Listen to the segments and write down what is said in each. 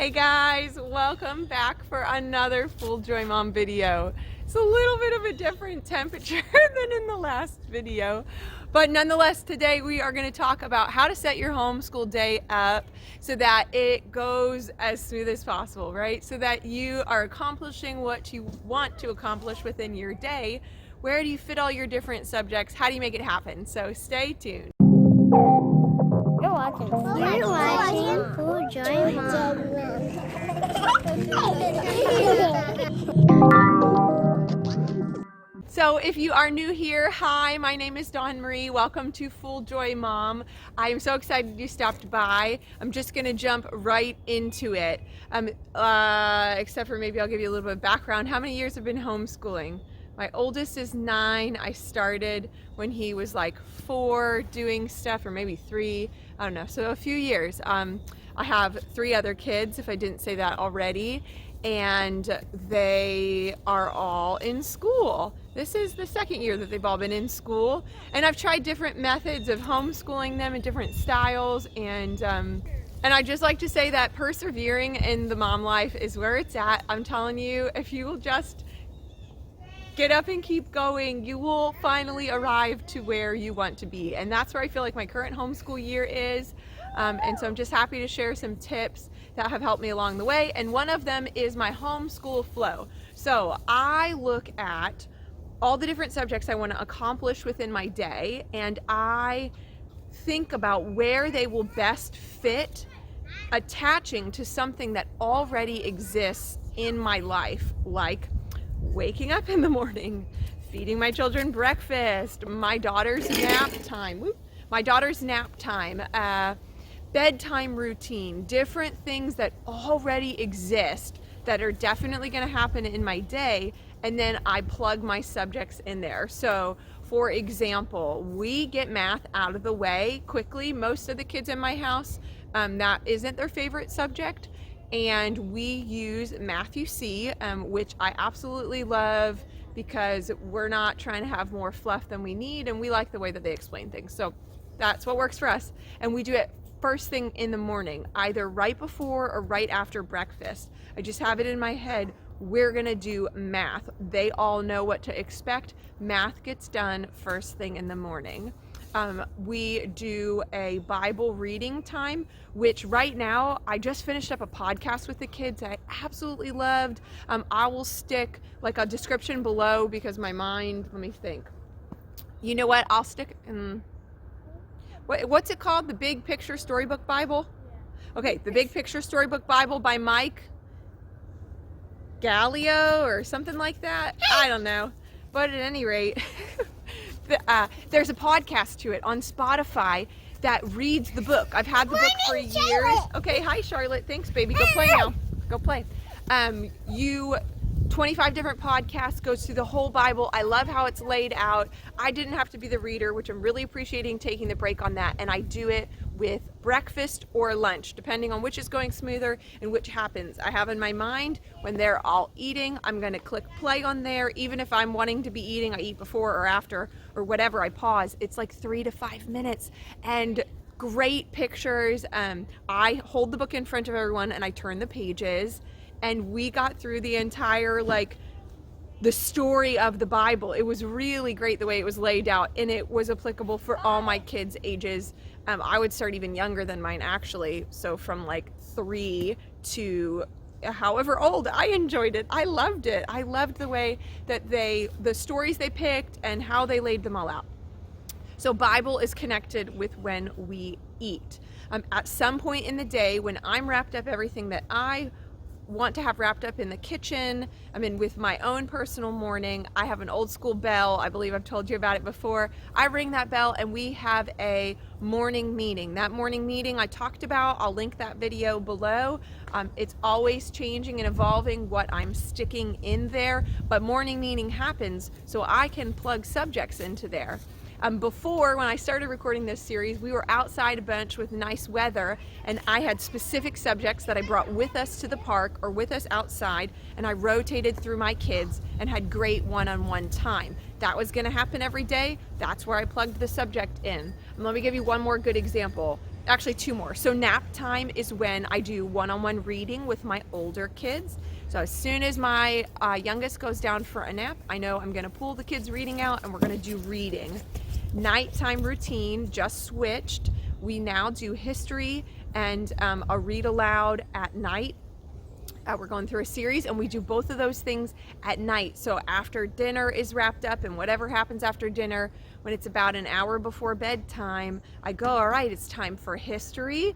Hey guys, welcome back for another Full Joy Mom video. It's a little bit of a different temperature than in the last video, but nonetheless today we are going to talk about how to set your homeschool day up so that it goes as smooth as possible, right? So that you are accomplishing what you want to accomplish within your day. Where do you fit all your different subjects? How do you make it happen? So stay tuned. You're watching Full Joy Mom. So if you are new here, hi, my name is Dawn Marie. Welcome to Full Joy Mom. I am so excited you stopped by. I'm just going to jump right into it. Except for maybe I'll give you a little bit of background. How many years have been homeschooling? My oldest is 9. I started when he was like 4 doing stuff, or maybe 3. I don't know. So a few years. I have 3 other kids, if I didn't say that already, and they are all in school. This is the 2nd year that they've all been in school, and I've tried different methods of homeschooling them in different styles, and I just like to say that persevering in the mom life is where it's at. I'm telling you, if you will just get up and keep going, you will finally arrive to where you want to be. And that's where I feel like my current homeschool year is. And so I'm just happy to share some tips that have helped me along the way. And one of them is my homeschool flow. So I look at all the different subjects I want to accomplish within my day, and I think about where they will best fit attaching to something that already exists in my life, like waking up in the morning, feeding my children breakfast, my daughter's nap time, bedtime routine, different things that already exist that are definitely going to happen in my day, and then I plug my subjects in there. So for example, we get math out of the way quickly. Most of the kids in my house, that isn't their favorite subject, and we use Matthew C, which I absolutely love because we're not trying to have more fluff than we need, and we like the way that they explain things. So that's what works for us, and we do it first thing in the morning, either right before or right after breakfast. I just have it in my head, we're gonna do math. They all know what to expect. Math gets done first thing in the morning. We do a Bible reading time, which right now, I just finished up a podcast with the kids I absolutely loved. I will stick like a description below because my mind, let me think. You know what, I'll stick, what's it called? The Big Picture Storybook Bible? Okay, the Big Picture Storybook Bible by Mike Gallio or something like that. I don't know. But at any rate, there's a podcast to it on Spotify that reads the book. I've had the book for years. Okay, hi Charlotte. Thanks, baby. Go play now. Go play. 25 different podcasts, goes through the whole Bible. I love how it's laid out. I didn't have to be the reader, which I'm really appreciating taking the break on that. And I do it with breakfast or lunch, depending on which is going smoother and which happens. I have in my mind when they're all eating, I'm going to click play on there. Even if I'm wanting to be eating, I eat before or after or whatever, I pause. It's like 3 to 5 minutes and great pictures. I hold the book in front of everyone and I turn the pages. And we got through the entire, like, the story of the Bible. It was really great the way it was laid out, and it was applicable for all my kids' ages. I would start even younger than mine, actually. So from like 3 to however old. I enjoyed it. I loved it. I loved the way that the stories they picked and how they laid them all out. So Bible is connected with when we eat. At some point in the day when I'm wrapped up everything that I want to have wrapped up in the kitchen, with my own personal morning, I have an old school bell. I believe I've told you about it before. I ring that bell and we have a morning meeting. That morning meeting I talked about, I'll link that video below. It's always changing and evolving what I'm sticking in there, but morning meeting happens so I can plug subjects into there. Before, when I started recording this series, we were outside a bunch with nice weather, and I had specific subjects that I brought with us to the park or with us outside, and I rotated through my kids and had great one-on-one time. That was going to happen every day. That's where I plugged the subject in. And let me give you one more good example. actually 2 more. So nap time is when I do one-on-one reading with my older kids. So as soon as my youngest goes down for a nap, I know I'm gonna pull the kids reading out and we're gonna do reading. Nighttime routine just switched. We now do history and a read aloud at night. We're going through a series and we do both of those things at night. So after dinner is wrapped up and whatever happens after dinner, when it's about an hour before bedtime, I go, all right, it's time for history.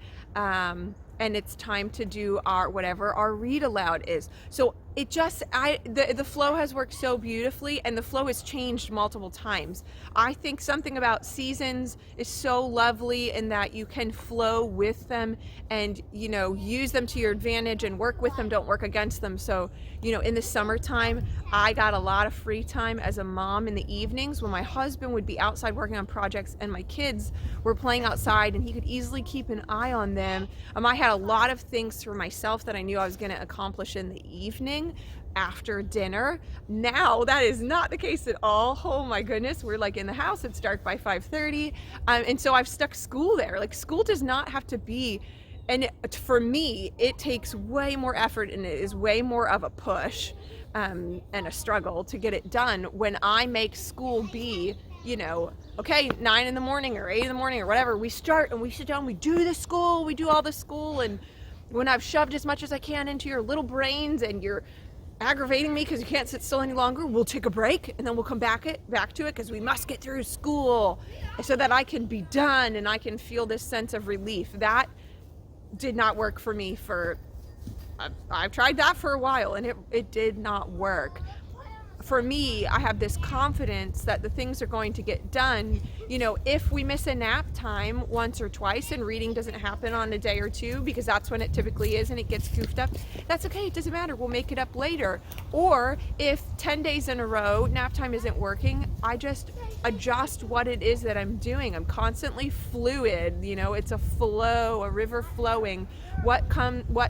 And it's time to do our whatever our read aloud is. So it just the flow has worked so beautifully, and the flow has changed multiple times. I think something about seasons is so lovely in that you can flow with them and, you know, use them to your advantage and work with them, don't work against them. So, you know, in the summertime, I got a lot of free time as a mom in the evenings when my husband would be outside working on projects and my kids were playing outside and he could easily keep an eye on them. I had a lot of things for myself that I knew I was going to accomplish in the evening after dinner. Now that is not the case at all. Oh my goodness, we're like in the house, it's dark by 5:30, and so I've stuck school there. Like, school does not have to be, and for me it takes way more effort and it is way more of a push and a struggle to get it done when I make school be, you know, okay, 9 in the morning or 8 in the morning or whatever, we start and we sit down, we do the school, we do all the school. And when I've shoved as much as I can into your little brains and you're aggravating me because you can't sit still any longer, we'll take a break and then we'll come back to it because we must get through school so that I can be done and I can feel this sense of relief. That did not work for me I've tried that for a while and it did not work. For me, I have this confidence that the things are going to get done. You know, if we miss a nap time once or twice and reading doesn't happen on a day or two, because that's when it typically is and it gets goofed up, that's okay, it doesn't matter, we'll make it up later. Or if 10 days in a row nap time isn't working, I just adjust what it is that I'm doing. I'm constantly fluid, you know, it's a flow, a river flowing. What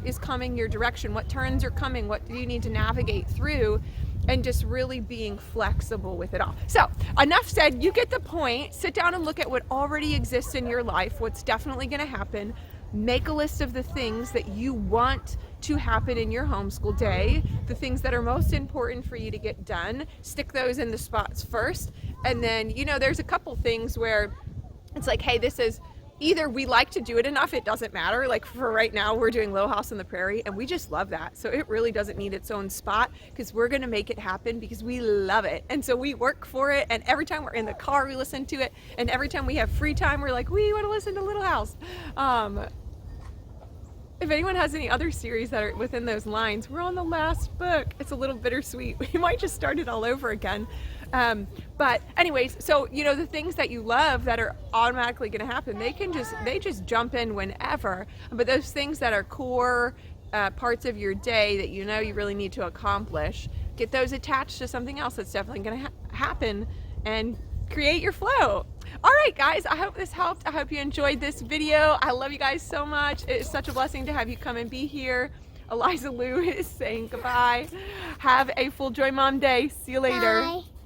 is coming your direction? What turns are coming? What do you need to navigate through? And just really being flexible with it all. So enough said, you get the point. Sit down and look at what already exists in your life, what's definitely going to happen. Make a list of the things that you want to happen in your homeschool day, the things that are most important for you to get done. Stick those in the spots first. And then, you know, there's a couple things where it's like, hey, this is either we like to do it enough, it doesn't matter. Like for right now, we're doing Little House on the Prairie and we just love that. So it really doesn't need its own spot because we're going to make it happen because we love it. And so we work for it. And every time we're in the car, we listen to it. And every time we have free time, we're like, we want to listen to Little House. If anyone has any other series that are within those lines, we're on the last book. It's a little bittersweet. We might just start it all over again. But anyways, so, you know, the things that you love that are automatically going to happen, they just jump in whenever. But those things that are core parts of your day that you know you really need to accomplish, get those attached to something else that's definitely going to happen and create your flow. All right, guys, I hope this helped. I hope you enjoyed this video. I love you guys so much. It's such a blessing to have you come and be here. Eliza Lou is saying goodbye. Have a full Joy Mom day. See you later. Bye.